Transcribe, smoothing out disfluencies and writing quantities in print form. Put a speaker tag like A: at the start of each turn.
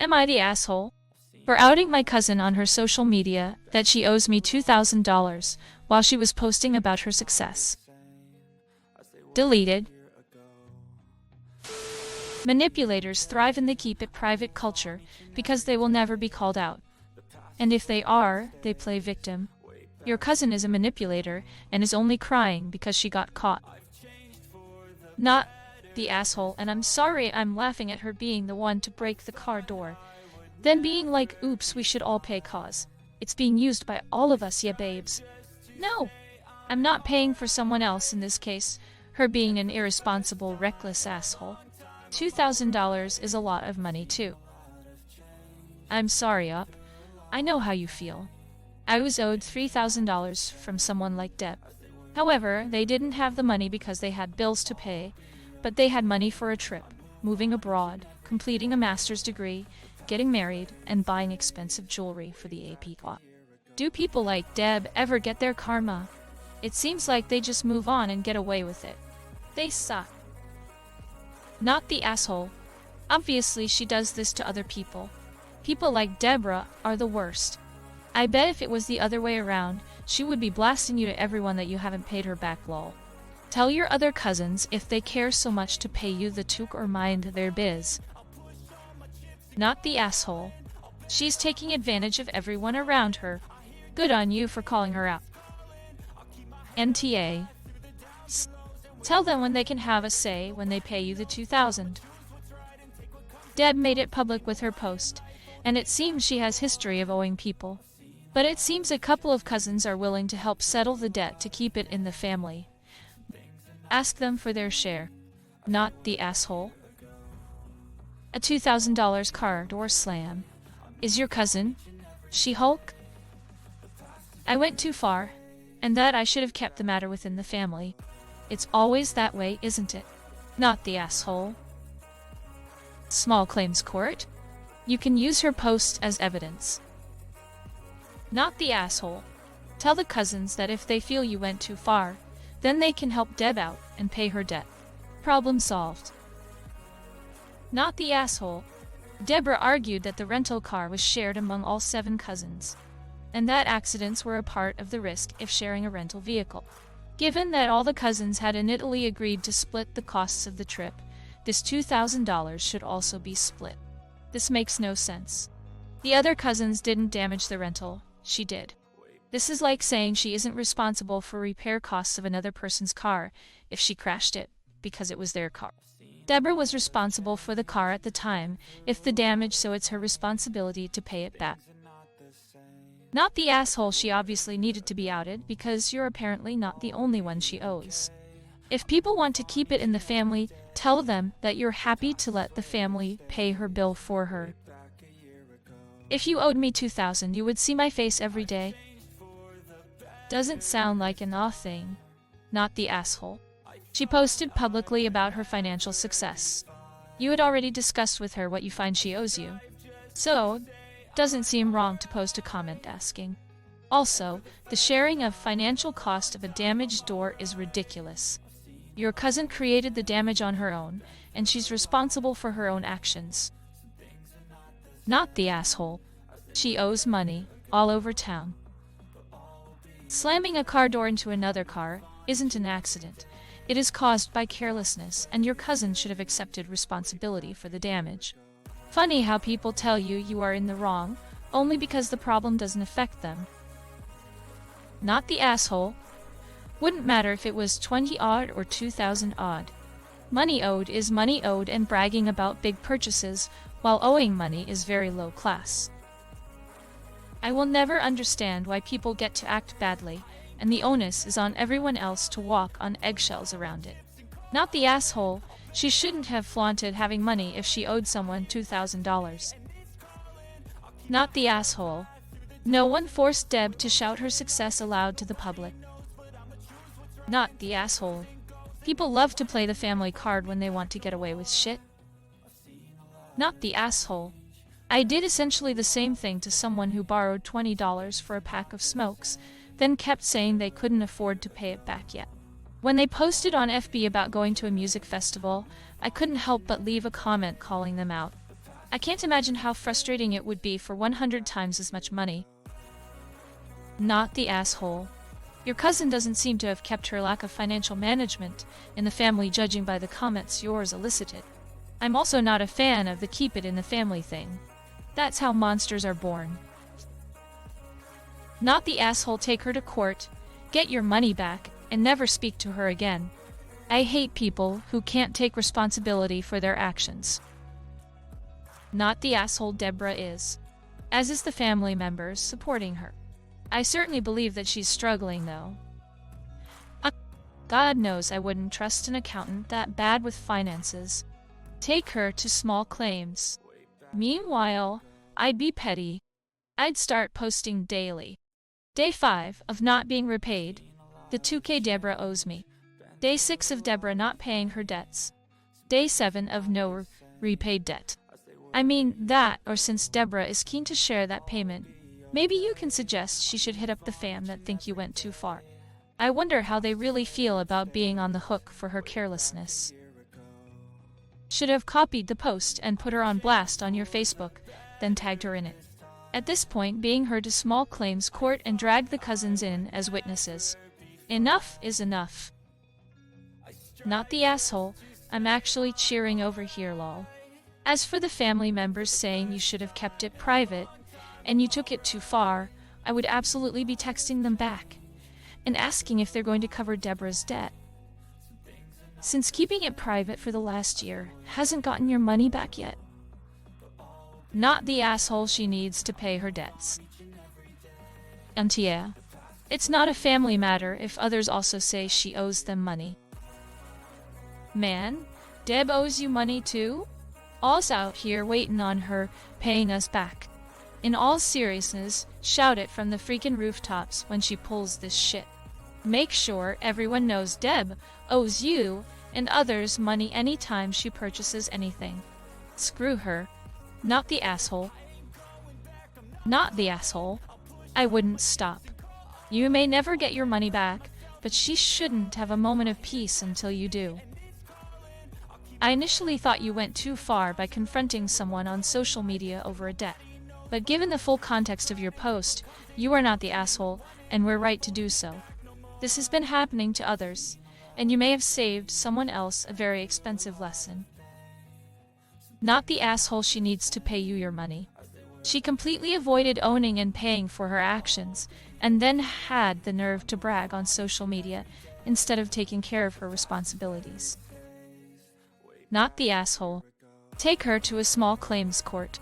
A: Am I the asshole? For outing my cousin on her social media that she owes me $2,000 while she was posting about her success. Deleted. Manipulators thrive in the keep it private culture because they will never be called out. And if they are, they play victim. Your cousin is a manipulator and is only crying because she got caught. Not the asshole, and I'm sorry I'm laughing at her being the one to break the car door. Then being like, oops, we should all pay cause. It's being used by all of us, yeah babes. No, I'm not paying for someone else in this case, her being an irresponsible, reckless asshole. $2,000 is a lot of money too. I'm sorry, Up. I know how you feel. I was owed $3,000 from someone like Deb. However, they didn't have the money because they had bills to pay, but they had money for a trip, moving abroad, completing a master's degree, getting married, and buying expensive jewelry for the AITA. Do people like Deb ever get their karma? It seems like they just move on and get away with it. They suck. Not the asshole. Obviously, she does this to other people. People like Deborah are the worst. I bet if it was the other way around, she would be blasting you to everyone that you haven't paid her back, lol. Tell your other cousins if they care so much to pay you the took or mind their biz. Not the asshole. She's taking advantage of everyone around her. Good on you for calling her out. NTA. Tell them when they can have a say when they pay you the $2,000. Deb made it public with her post, and it seems she has history of owing people. But it seems a couple of cousins are willing to help settle the debt to keep it in the family. Ask them for their share. Not the asshole. A $2,000 car door slam. Is your cousin She-Hulk? I went too far, and that I should have kept the matter within the family. It's always that way, isn't it? Not the asshole. Small claims court. You can use her post as evidence. Not the asshole. Tell the cousins that if they feel you went too far, then they can help Deb out and pay her debt. Problem solved. Not the asshole. Deborah argued that the rental car was shared among all 7 cousins, and that accidents were a part of the risk if sharing a rental vehicle. Given that all the cousins had in Italy agreed to split the costs of the trip, this $2,000 should also be split. This makes no sense. The other cousins didn't damage the rental, she did. This is like saying she isn't responsible for repair costs of another person's car if she crashed it, because it was their car. Deborah was responsible for the car at the time, if the damage, so it's her responsibility to pay it back. Not the asshole. She obviously needed to be outed because you're apparently not the only one she owes. If people want to keep it in the family, tell them that you're happy to let the family pay her bill for her. If you owed me $2,000, you would see my face every day. Doesn't sound like an aw thing. Not the asshole. She posted publicly about her financial success. You had already discussed with her what you find she owes you. So, doesn't seem wrong to post a comment asking. Also, the sharing of financial cost of a damaged door is ridiculous. Your cousin created the damage on her own, and she's responsible for her own actions. Not the asshole. She owes money, all over town. Slamming a car door into another car isn't an accident. It is caused by carelessness, and your cousin should have accepted responsibility for the damage. Funny how people tell you you are in the wrong, only because the problem doesn't affect them. Not the asshole. Wouldn't matter if it was 20 odd or 2,000 odd. Money owed is money owed, and bragging about big purchases while owing money is very low class. I will never understand why people get to act badly, and the onus is on everyone else to walk on eggshells around it. Not the asshole. She shouldn't have flaunted having money if she owed someone $2,000. Not the asshole. No one forced Deb to shout her success aloud to the public. Not the asshole. People love to play the family card when they want to get away with shit. Not the asshole. I did essentially the same thing to someone who borrowed $20 for a pack of smokes, then kept saying they couldn't afford to pay it back yet. When they posted on FB about going to a music festival, I couldn't help but leave a comment calling them out. I can't imagine how frustrating it would be for 100 times as much money. Not the asshole. Your cousin doesn't seem to have kept her lack of financial management in the family, judging by the comments yours elicited. I'm also not a fan of the keep it in the family thing. That's how monsters are born. Not the asshole. Take her to court, get your money back, and never speak to her again. I hate people who can't take responsibility for their actions. Not the asshole. Deborah is, as is the family members supporting her. I certainly believe that she's struggling, though. God knows I wouldn't trust an accountant that bad with finances. Take her to small claims. Meanwhile, I'd be petty. I'd start posting daily. Day 5 of not being repaid. The 2K Deborah owes me. Day 6 of Deborah not paying her debts. Day 7 of no repaid debt. I mean that, or since Deborah is keen to share that payment, maybe you can suggest she should hit up the fam that think you went too far. I wonder how they really feel about being on the hook for her carelessness. Should have copied the post and put her on blast on your Facebook, then tagged her in it. At this point, being her to small claims court and drag the cousins in as witnesses. Enough is enough. Not the asshole. I'm actually cheering over here, lol. As for the family members saying you should have kept it private, and you took it too far, I would absolutely be texting them back and asking if they're going to cover Deborah's debt. Since keeping it private for the last year hasn't gotten your money back yet. Not the asshole. She needs to pay her debts. And yeah, it's not a family matter if others also say she owes them money. Man, Deb owes you money too? All's out here waiting on her, paying us back. In all seriousness, shout it from the freaking rooftops when she pulls this shit. Make sure everyone knows Deb owes you and others money anytime she purchases anything. Screw her. Not the asshole. Not the asshole. I wouldn't stop. You may never get your money back, but she shouldn't have a moment of peace until you do. I initially thought you went too far by confronting someone on social media over a debt. But given the full context of your post, you are not the asshole, and we're right to do so. This has been happening to others, and you may have saved someone else a very expensive lesson. Not the asshole. She needs to pay you your money. She completely avoided owning and paying for her actions, and then had the nerve to brag on social media instead of taking care of her responsibilities. Not the asshole. Take her to a small claims court.